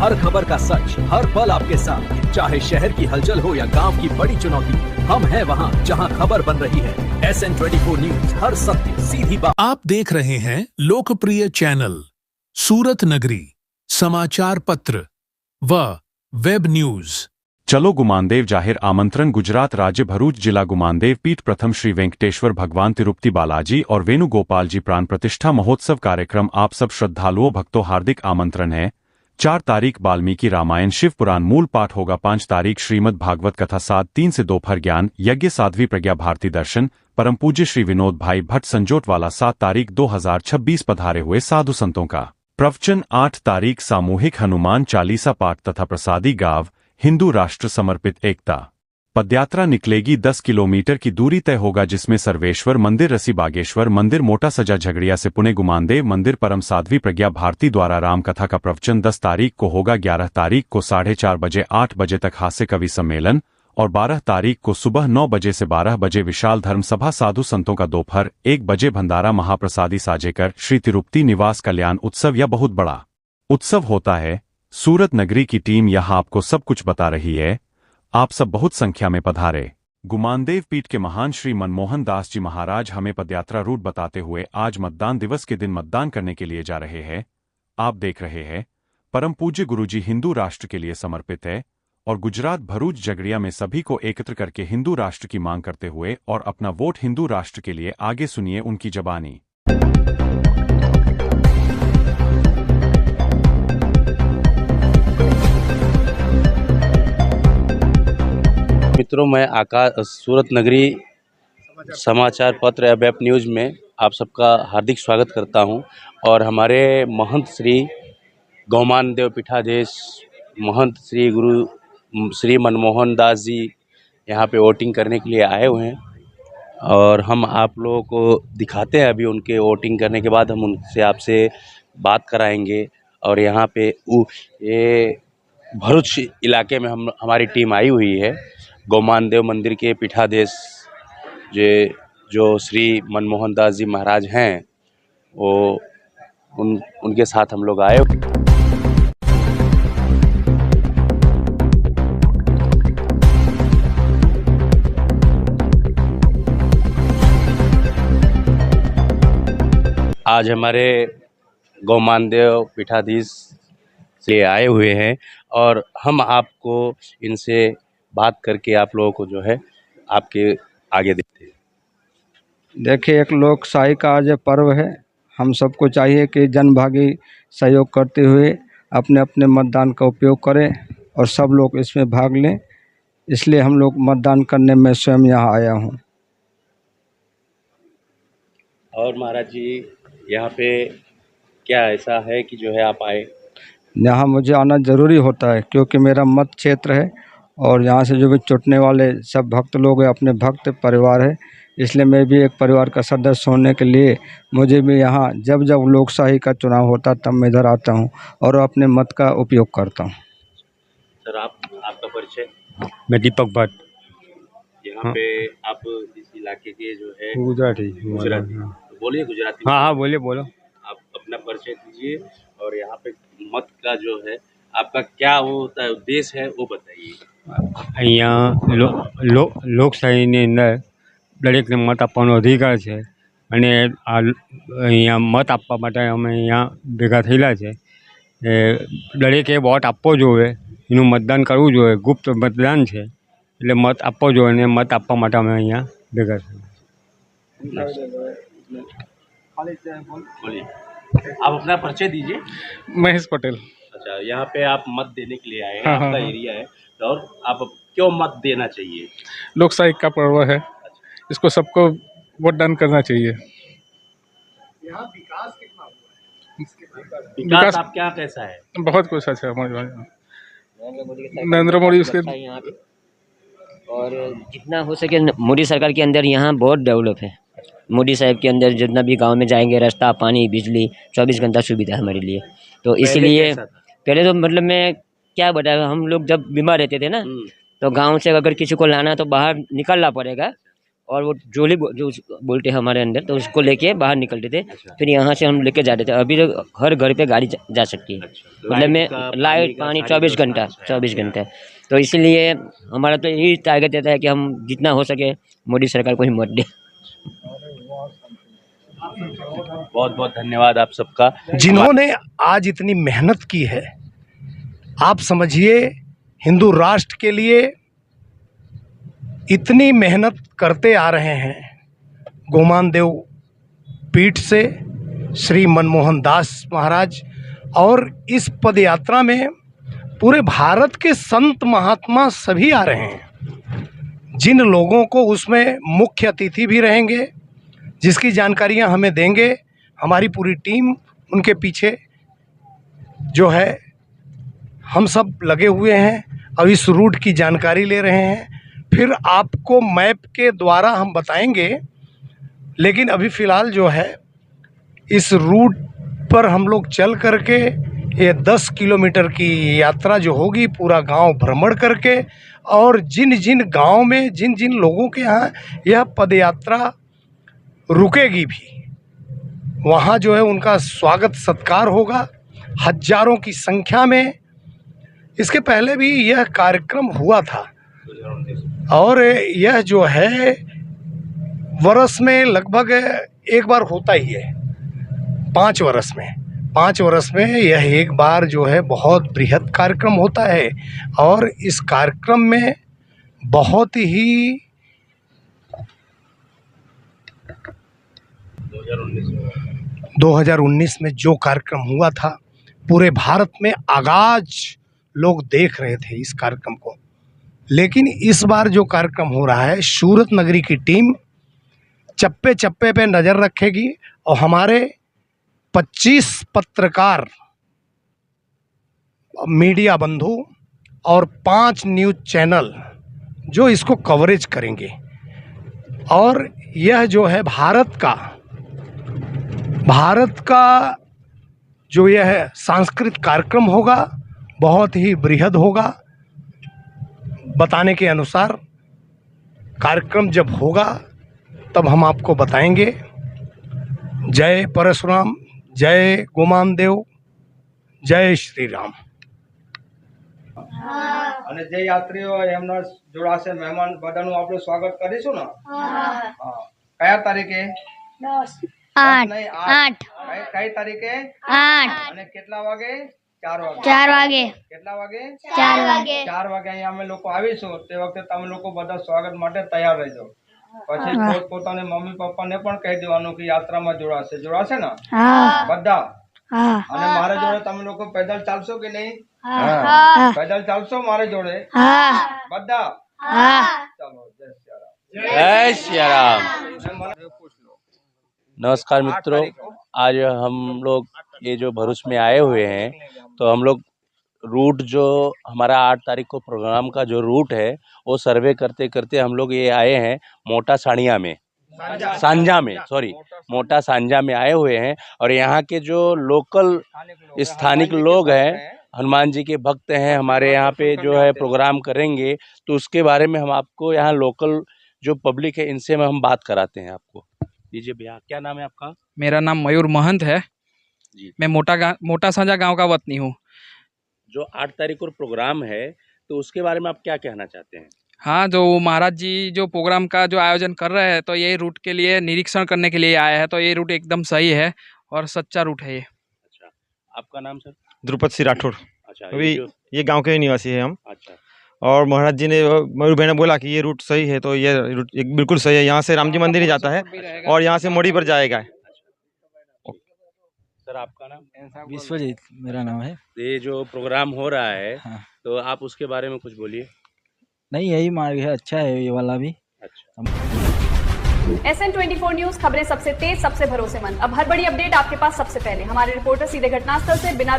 हर खबर का सच, हर पल आपके साथ, चाहे शहर की हलचल हो या गांव की बड़ी चुनौती, हम हैं वहां जहां खबर बन रही है। SN24 न्यूज, हर सत्य सीधी बात। आप देख रहे हैं लोकप्रिय चैनल सूरत नगरी समाचार पत्र व वेब न्यूज। चलो गुमानदेव जाहिर आमंत्रण। गुजरात राज्य भरूच जिला गुमानदेव पीठ प्रथम श्री वेंकटेश्वर भगवान तिरुपति बालाजी और वेणुगोपाल जी प्राण प्रतिष्ठा महोत्सव कार्यक्रम आप सब श्रद्धालुओं भक्तों हार्दिक आमंत्रण है। 4 तारीख वाल्मीकि रामायण शिव पुराण मूल पाठ होगा। 5 तारीख श्रीमद् भागवत कथा 7:03 से दोपहर ज्ञान यज्ञ साध्वी प्रज्ञा भारती दर्शन परम पूज्य श्री विनोद भाई भट्ट संजोट वाला। 7 तारीख 2026 पधारे हुए साधु संतों का प्रवचन। 8 तारीख सामूहिक हनुमान चालीसा पाठ तथा प्रसादी गाव हिंदू राष्ट्र समर्पित एकता पदयात्रा निकलेगी। 10 किलोमीटर की दूरी तय होगा जिसमें सर्वेश्वर मंदिर, रसी बागेश्वर मंदिर, मोटा सजा झगड़िया से पुणे गुमानदेव मंदिर परम साध्वी प्रज्ञा भारती द्वारा राम कथा का प्रवचन 10 तारीख को होगा। 11 तारीख को 4:30 बजे 8 बजे तक हास्य कवि सम्मेलन और 12 तारीख को सुबह 9 बजे से 12 बजे विशाल धर्म सभा। साधु संतों का दोपहर 1 बजे भंडारा महाप्रसादी साजेकर श्री तिरुपति निवास कल्याण उत्सव। यह बहुत बड़ा उत्सव होता है। सूरत नगरी की टीम यहां आपको सब कुछ बता रही है। आप सब बहुत संख्या में पधारे। गुमानदेव पीठ के महान श्री मनमोहन दास जी महाराज हमें पदयात्रा रूट बताते हुए आज मतदान दिवस के दिन मतदान करने के लिए जा रहे हैं। आप देख रहे हैं परम पूज्य गुरुजी हिंदू राष्ट्र के लिए समर्पित है और गुजरात भरूच झगड़िया में सभी को एकत्र करके हिंदू राष्ट्र की मांग करते हुए और अपना वोट हिंदू राष्ट्र के लिए आगे सुनिए उनकी जबानी। मित्रों, मैं आकाश सूरत नगरी समाचार पत्र या वेब न्यूज़ में आप सबका हार्दिक स्वागत करता हूं। और हमारे महंत श्री गौमानदेव पीठाधीश महंत श्री गुरु श्री मनमोहन दास जी यहां पे वोटिंग करने के लिए आए हुए हैं और हम आप लोगों को दिखाते हैं। अभी उनके वोटिंग करने के बाद हम उनसे आपसे बात कराएंगे। और यहाँ पे ये भरूच इलाके में हमारी टीम आई हुई है। गौमानदेव मंदिर के पीठाधीश जो श्री मनमोहन दास जी महाराज हैं, वो उनके साथ हम लोग आए। आज हमारे गौमानदेव पीठाधीश से आए हुए हैं और हम आपको इनसे बात करके आप लोगों को जो है आपके आगे देते हैं। देखिए, एक लोकशाही का आज पर्व है। हम सबको चाहिए कि जनभागी सहयोग करते हुए अपने अपने मतदान का उपयोग करें और सब लोग इसमें भाग लें। इसलिए हम लोग मतदान करने में स्वयं यहाँ आया हूँ। और महाराज जी, यहाँ पे क्या ऐसा है कि जो है आप आए? यहाँ मुझे आना ज़रूरी होता है क्योंकि मेरा मत क्षेत्र है और यहाँ से जो भी जुटने वाले सब भक्त लोग हैं अपने भक्त परिवार है। इसलिए मैं भी एक परिवार का सदस्य होने के लिए मुझे भी यहाँ जब जब लोकशाही का चुनाव होता तब मैं इधर आता हूँ और अपने मत का उपयोग करता हूँ। सर, आपका परिचय? मैं दीपक भट्ट। यहाँ पे आप इस इलाके के जो है गुजराती। तो बोलिए गुजराती। हाँ, बोलिए बोलो। आप अपना परिचय दीजिए और यहाँ पे मत का जो है आपका क्या वो होता है, उद्देश्य है, वो बताइए। અહીંયા લોકશાહીની અંદર દરેકને મત આપવાનો અધિકાર છે અને અહીંયા મત આપવા માટે અમે અહીંયા ભેગા થયેલા છે। દરેકે વોટ આપવો જોઈએ, એનું મતદાન કરવું જોઈએ। ગુપ્ત મતદાન છે એટલે મત આપવો જોઈએ અને મત આપવા માટે અમે અહીંયા ભેગા થયેલા। आप अपना परिचय दीजिए। महेश पटेल। अच्छा, यहाँ पे आप मत देने के लिए आए हैं। आपका एरिया है और आप क्यों मत देना चाहिए? लोकशाही का पर्व है, इसको सबको वोट दान करना चाहिए। यहाँ विकास कितना हुआ है? विकास आपके यहाँ कैसा है? बहुत कुछ अच्छा है हमारे यहाँ। नरेंद्र मोदी उसके यहाँ पे और जितना हो सके मोदी सरकार के अंदर यहाँ बहुत डेवलप है। मोदी साहब के अंदर जितना भी गांव में जाएंगे रास्ता, पानी, बिजली 24 घंटा सुविधा है हमारे लिए। तो इसीलिए पहले तो मतलब मैं क्या बताया, हम लोग जब बीमार रहते थे ना तो गांव से अगर किसी को लाना तो बाहर निकलना पड़ेगा और वो जोली जो बोलते हैं हमारे अंदर, तो उसको लेके बाहर निकलते थे। फिर यहाँ से हम लेके जाते थे। अभी तो हर घर पे गाड़ी जा सकती है, मतलब में लाइट पानी 24 घंटा। तो इसीलिए हमारा तो यही टारगेट रहता है कि हम जितना हो सके मोदी सरकार को ही मत दे। बहुत बहुत धन्यवाद आप सबका। जिन्होंने आज इतनी मेहनत की है, आप समझिए हिंदू राष्ट्र के लिए इतनी मेहनत करते आ रहे हैं। गोमानदेव पीठ से श्री मनमोहन दास महाराज, और इस पद यात्रा में पूरे भारत के संत महात्मा सभी आ रहे हैं। जिन लोगों को उसमें मुख्य अतिथि भी रहेंगे, जिसकी जानकारियां हमें देंगे, हमारी पूरी टीम उनके पीछे जो है हम सब लगे हुए हैं। अब इस रूट की जानकारी ले रहे हैं, फिर आपको मैप के द्वारा हम बताएंगे। लेकिन अभी फ़िलहाल जो है इस रूट पर हम लोग चल करके ये 10 किलोमीटर की यात्रा जो होगी, पूरा गांव भ्रमण करके, और जिन जिन गांव में जिन जिन लोगों के यहाँ यह पदयात्रा रुकेगी भी, वहाँ जो है उनका स्वागत सत्कार होगा हजारों की संख्या में। इसके पहले भी यह कार्यक्रम हुआ था, और यह जो है वर्ष में लगभग एक बार होता ही है। 5 वर्ष में यह एक बार जो है बहुत बृहद कार्यक्रम होता है। और इस कार्यक्रम में बहुत ही 2019 में जो कार्यक्रम हुआ था, पूरे भारत में आगाज लोग देख रहे थे इस कार्यक्रम को। लेकिन इस बार जो कार्यक्रम हो रहा है, सूरत नगरी की टीम चप्पे चप्पे पे नज़र रखेगी, और हमारे 25 पत्रकार, मीडिया बंधु और 5 न्यूज़ चैनल जो इसको कवरेज करेंगे। और यह जो है भारत का जो यह सांस्कृतिक कार्यक्रम होगा, बहुत ही बृहद होगा। बताने के अनुसार कार्यक्रम जब होगा तब हम आपको बताएंगे। जय परशुराम, जय गोमानदेव, जय श्री राम। અને જે યાત્રીઓ એમના જોડાશે મહેમાન બધાનું આપણે સ્વાગત કરીશું ને। હા, કયા તારીખે? 8 કઈ તારીખે? 8 અને કેટલા વાગે? 4 વાગે। 4 વાગે કેટલા વાગે? 4 વાગે 4 વાગે અહીંયા અમે લોકો આવીશું। તે વખતે તમે લોકો બધા સ્વાગત માટે તૈયાર રહેજો। પછી પોતાને મમ્મી પપ્પાને પણ કહી દેવાનું કે યાત્રામાં જોડાશે ને બધા। અને મારા જોડે તમે લોકો પેદલ ચાલશો કે નહીં? पैदल चालशो मारे जोड़े बद्दा? चलो, जय श्री राम। नमस्कार मित्रों, आज हम लोग ये जो भरूच में आए हुए हैं, तो हम लोग रूट जो हमारा 8 तारीख को प्रोग्राम का जो रूट है, वो सर्वे करते करते हम लोग ये आए हैं मोटा सांझा में आए हुए हैं। और यहाँ के जो लोकल स्थानिक लोग हैं, हनुमान जी के भक्त हैं, हमारे यहाँ पे जो है प्रोग्राम करेंगे, तो उसके बारे में हम आपको यहाँ लोकल जो पब्लिक है इनसे हम बात कराते हैं। आपको दीजिए भैया, क्या नाम है आपका? मेरा नाम मयूर महंत है जी। मैं मोटा सांझा गांव का वतनी हूँ। जो 8 तारीख को प्रोग्राम है, तो उसके बारे में आप क्या कहना चाहते हैं? हाँ, जो महाराज जी जो प्रोग्राम का जो आयोजन कर रहे हैं, तो ये रूट के लिए निरीक्षण करने के लिए आया है। तो ये रूट एकदम सही है और सच्चा रूट है ये। अच्छा, आपका नाम सर? द्रुपद सिंह राठौर। अच्छा, अभी ये गांव के निवासी है हम। अच्छा, और महाराज जी ने, मयूर भाई ने बोला कि ये रूट सही है, तो ये रूट बिल्कुल सही है। यहाँ से राम जी मंदिर ही जाता है और यहाँ से मोड़ी पर जाएगा। सर आपका नाम? विश्वजीत मेरा नाम है। ये जो प्रोग्राम हो रहा है, हाँ। तो आप उसके बारे में कुछ बोलिए। नहीं, यही मार्ग है, अच्छा है ये वाला भी। अच्छा। SN24 न्यूज, खबरें सबसे तेज, सबसे भरोसेमंद। अब हर बड़ी अपडेट आपके पास सबसे पहले। हमारे रिपोर्टर सीधे घटनास्थल से बिना